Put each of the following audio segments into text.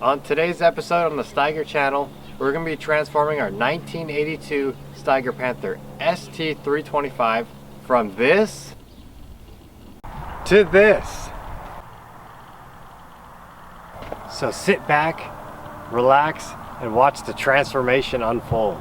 On today's episode on the Steiger channel, we're going to be transforming our 1982 Steiger Panther ST325 from this to this. So sit back, relax, and watch the transformation unfold.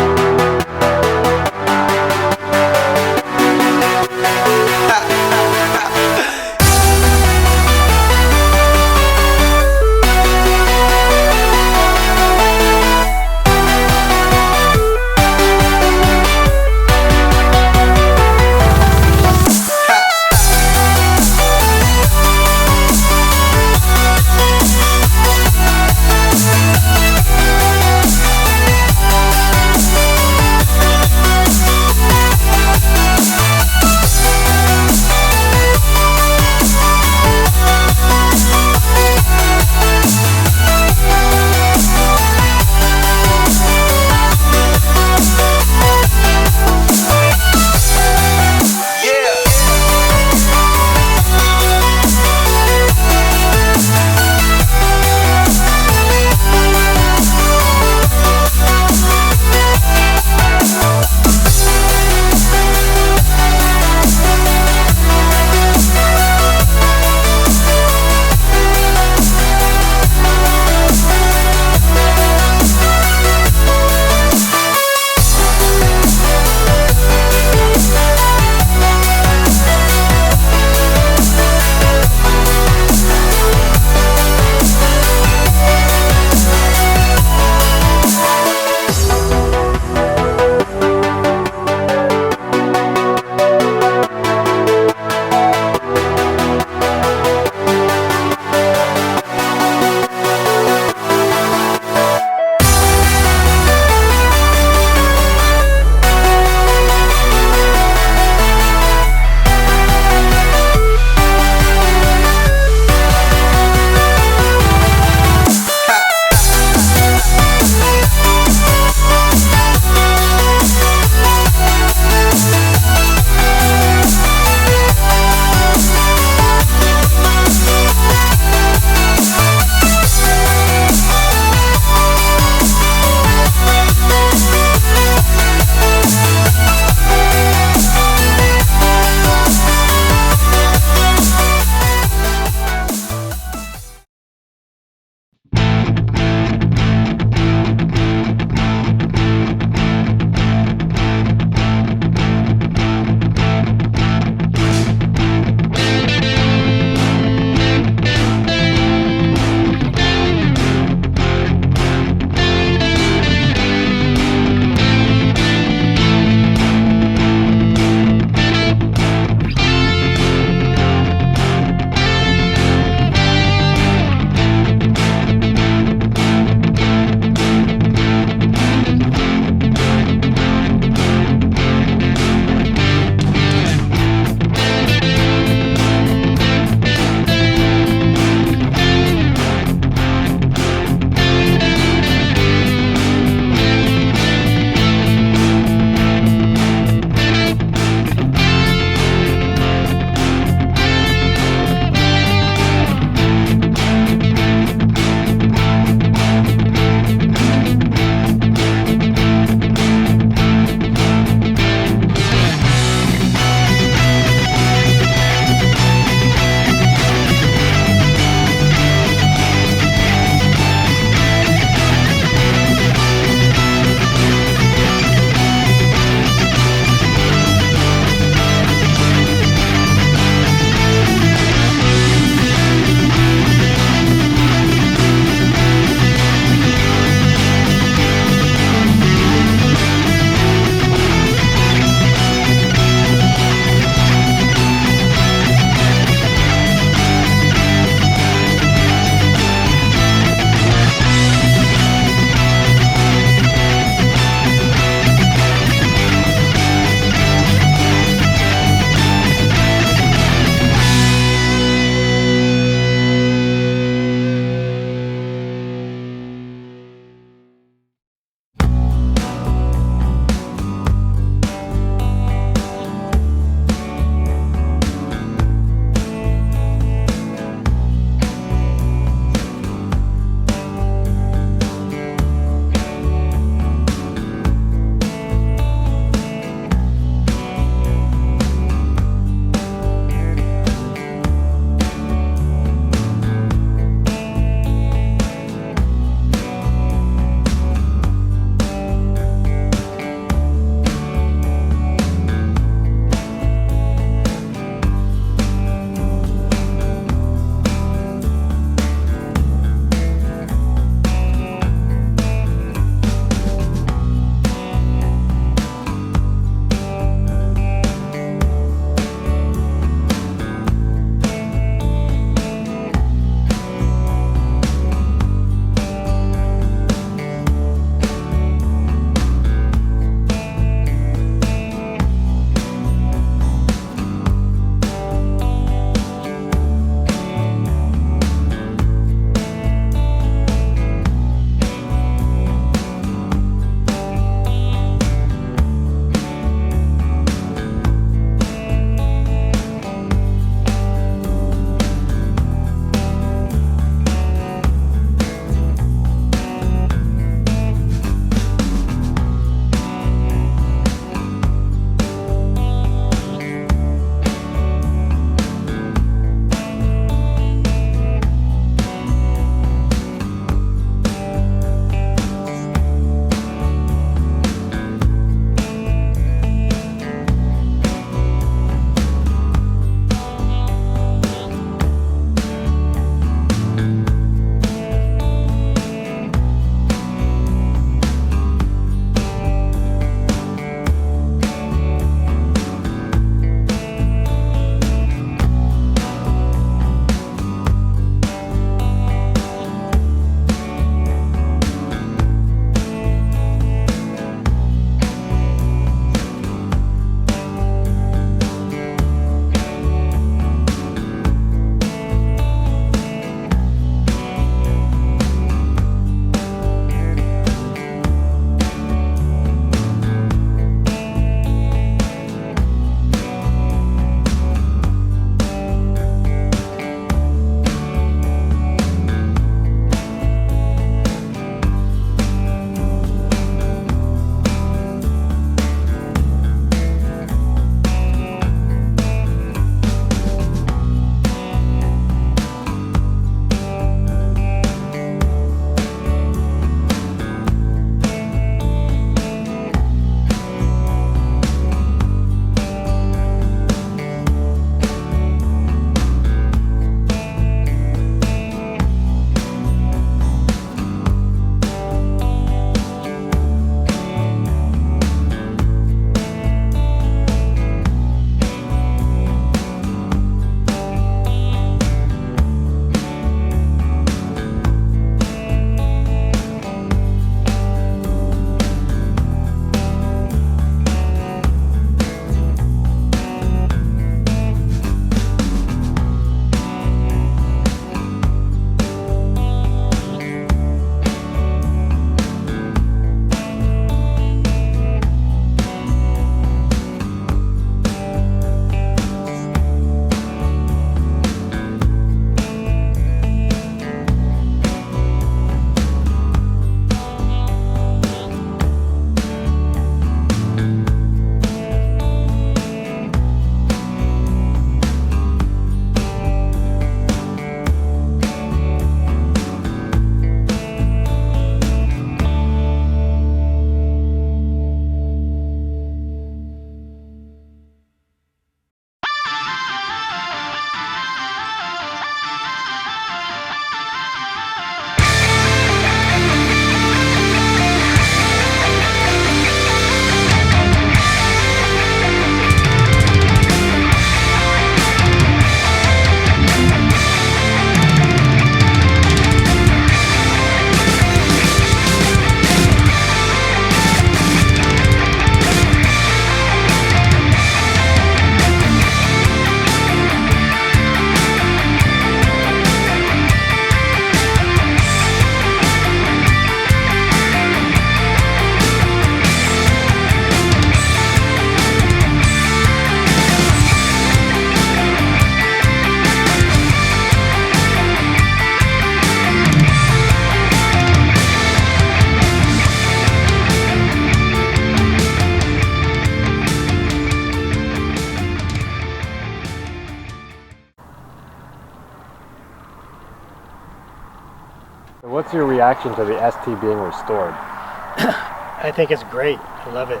your reaction to the ST being restored? I think it's great. I love it.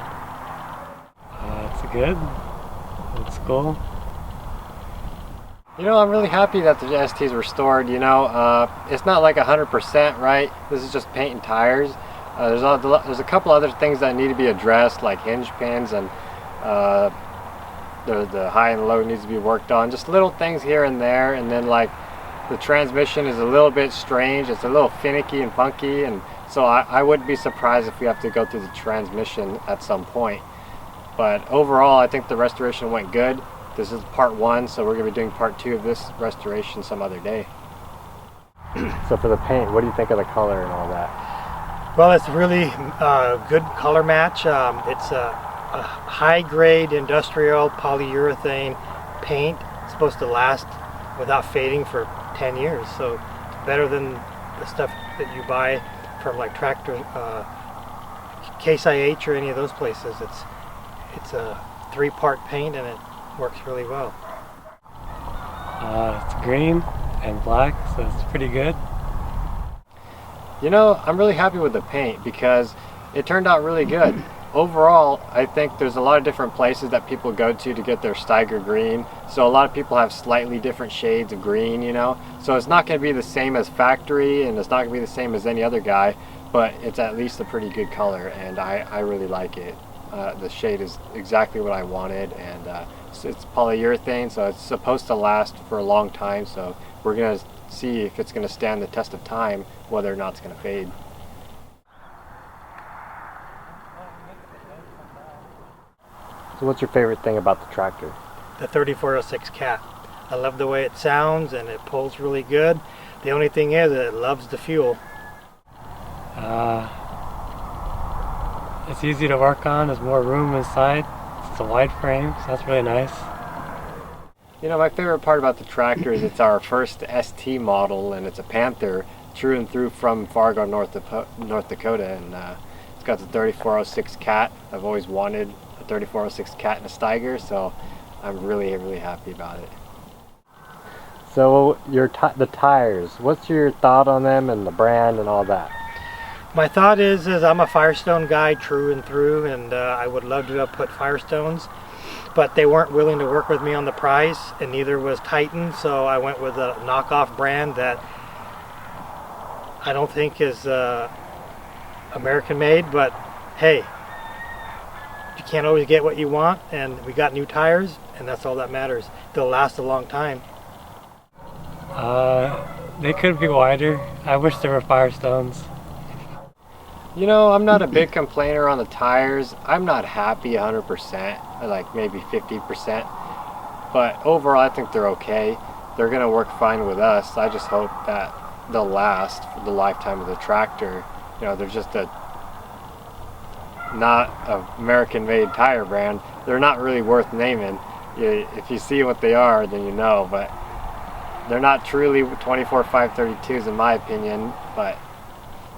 It's good. It's cool. You know, I'm really happy that the ST is restored. You know, it's not like 100%, right? This is just paint and tires. There's a couple other things that need to be addressed, like hinge pins, and the high and low needs to be worked on. Just little things here and there, and then like the transmission is a little bit strange. It's a little finicky and funky, and so I wouldn't be surprised if we have to go through the transmission at some point. But overall, I think the restoration went good. This is part 1, so we're going to be doing part 2 of this restoration some other day. So for the paint, what do you think of the color and all that? Well, it's really good color match. It's a high-grade industrial polyurethane paint. It's supposed to last without fading for 10 years, so it's better than the stuff that you buy from like Tractor, Case IH or any of those places. It's a 3-part paint and it works really well. It's green and black, so it's pretty good. You know, I'm really happy with the paint because it turned out really good. Overall, I think there's a lot of different places that people go to get their Steiger green. So a lot of people have slightly different shades of green, you know. So it's not going to be the same as factory, and it's not going to be the same as any other guy, but it's at least a pretty good color, and I really like it. The shade is exactly what I wanted, and it's polyurethane, so it's supposed to last for a long time. So we're going to see if it's going to stand the test of time, whether or not it's going to fade. So what's your favorite thing about the tractor? The 3406 Cat. I love the way it sounds and it pulls really good. The only thing is that it loves the fuel. It's easy to work on. There's more room inside. It's a wide frame, so that's really nice. You know, my favorite part about the tractor is it's our first ST model, and it's a Panther, through and through from Fargo, North Dakota, and it's got the 3406 Cat. I've always wanted a 3406 Cat in a Steiger, so I'm really, really happy about it. So the tires, what's your thought on them and the brand and all that? My thought is I'm a Firestone guy true and through, and I would love to have put Firestones, but they weren't willing to work with me on the price, and neither was Titan, so I went with a knockoff brand that I don't think is American made, but hey, you can't always get what you want, and we got new tires, and that's all that matters. They'll last a long time. They could be wider. I wish there were Firestones. You know, I'm not a big complainer on the tires. I'm not happy 100%, like maybe 50%. But overall, I think they're okay. They're going to work fine with us. I just hope that they'll last for the lifetime of the tractor. You know, they're just not an American-made tire brand. They're not really worth naming. If you see what they are, then you know. But they're not truly 24-532s in my opinion. But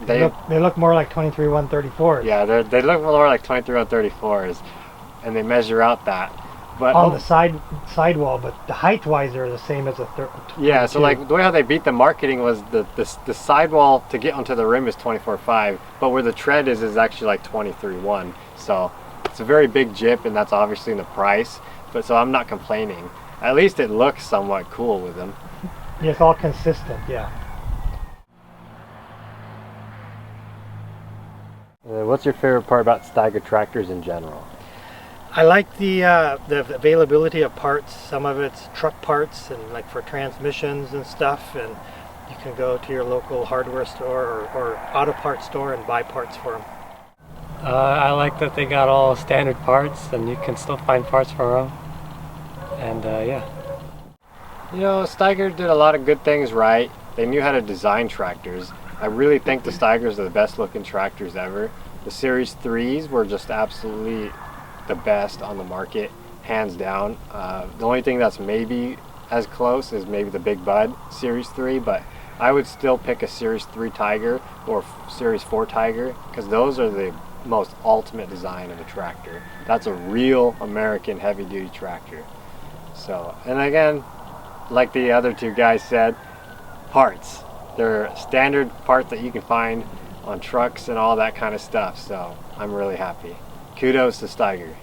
they look more like 23-134s. Yeah, they look more like 23-134s, and they measure out that. But on the sidewall, but the height-wise they're the same as a 22. Yeah, so like the way how they beat the marketing was the sidewall to get onto the rim is 24-5, but where the tread is actually like 23-1. So it's a very big jip, and that's obviously in the price. But so I'm not complaining. At least it looks somewhat cool with them. Yeah, it's all consistent. Yeah. What's your favorite part about Steiger tractors in general? I like the availability of parts. Some of it's truck parts and like for transmissions and stuff, and you can go to your local hardware store or auto parts store and buy parts for them. I like that they got all standard parts and you can still find parts for them. And yeah. You know, Steiger did a lot of good things right. They knew how to design tractors. I really think the Steigers are the best looking tractors ever. The Series 3s were just absolutely the best on the market, hands down. The only thing that's maybe as close is maybe the Big Bud Series 3, but I would still pick a Series 3 Tiger or Series 4 Tiger, because those are the most ultimate design of a tractor. That's a real American heavy duty tractor. So, and again, like the other two guys said, parts. They're standard parts that you can find on trucks and all that kind of stuff. So I'm really happy. Kudos to Steiger.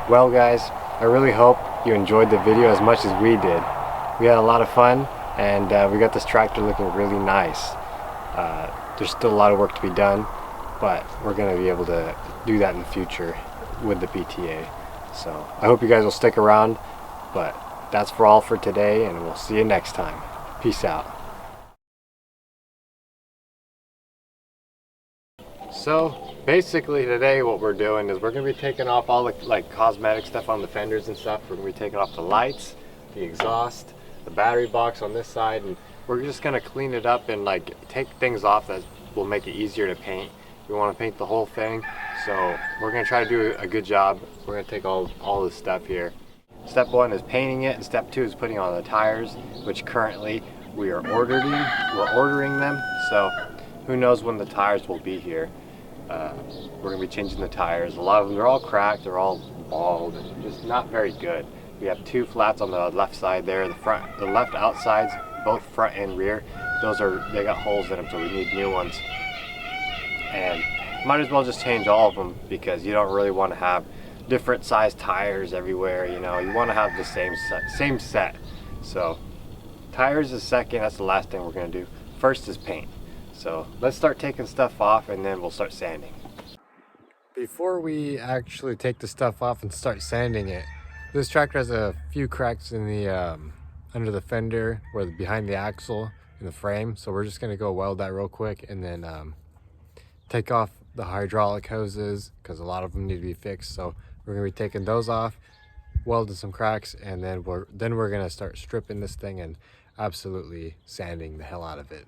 Well guys, I really hope you enjoyed the video as much as we did. We had a lot of fun, and we got this tractor looking really nice. There's still a lot of work to be done, but we're going to be able to do that in the future with the PTA. So I hope you guys will stick around, but that's all for today, and we'll see you next time. Peace out. So basically today what we're doing is we're going to be taking off all the like cosmetic stuff on the fenders and stuff. We're going to be taking off the lights, the exhaust, the battery box on this side, and we're just going to clean it up and like take things off that will make it easier to paint. We want to paint the whole thing, so we're going to try to do a good job. We're going to take all this stuff here. Step 1 is painting it, and step 2 is putting on the tires, which currently we are ordering. We're ordering them, so who knows when the tires will be here. We're going to be changing the tires. A lot of them, they're all cracked, they're all bald, and just not very good. We have 2 flats on the left side there. The left outsides, both front and rear, they got holes in them, so we need new ones. And might as well just change all of them, because you don't really want to have different size tires everywhere. You know, you want to have the same set. So tires is second. That's the last thing we're going to do. First is paint. So let's start taking stuff off, and then we'll start sanding. Before we actually take the stuff off and start sanding it, this tractor has a few cracks in the under the fender, where behind the axle in the frame. So we're just going to go weld that real quick, and then take off the hydraulic hoses, because a lot of them need to be fixed. So we're going to be taking those off, welding some cracks, and then we're going to start stripping this thing and absolutely sanding the hell out of it.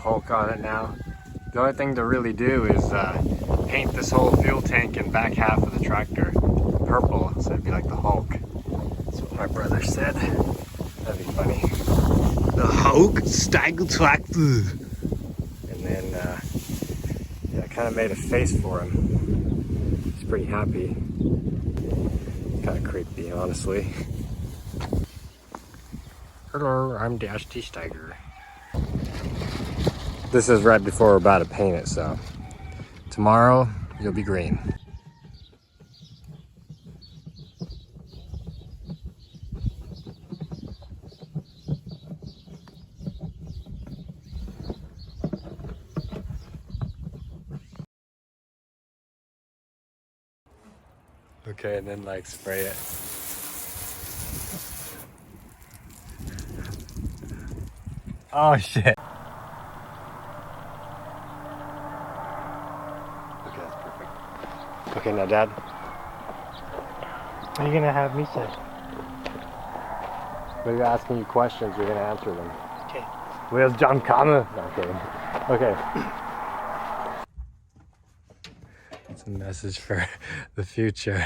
Hulk on it now. The only thing to really do is paint this whole fuel tank and back half of the tractor purple, so it'd be like the Hulk. That's what my brother said. That'd be funny. The Hulk Steiger Panther. And then, yeah, I kind of made a face for him. He's pretty happy. Kind of creepy, honestly. Hello, I'm the ST Steiger. This is right before we're about to paint it, so tomorrow you'll be green. Okay, and then like spray it. Oh shit. Okay, that's perfect. Okay, now Dad. What are you gonna have me say? We're asking you questions, you're gonna answer them. Okay. Where's John Connor? No, I'm kidding. Okay. It's a message for the future.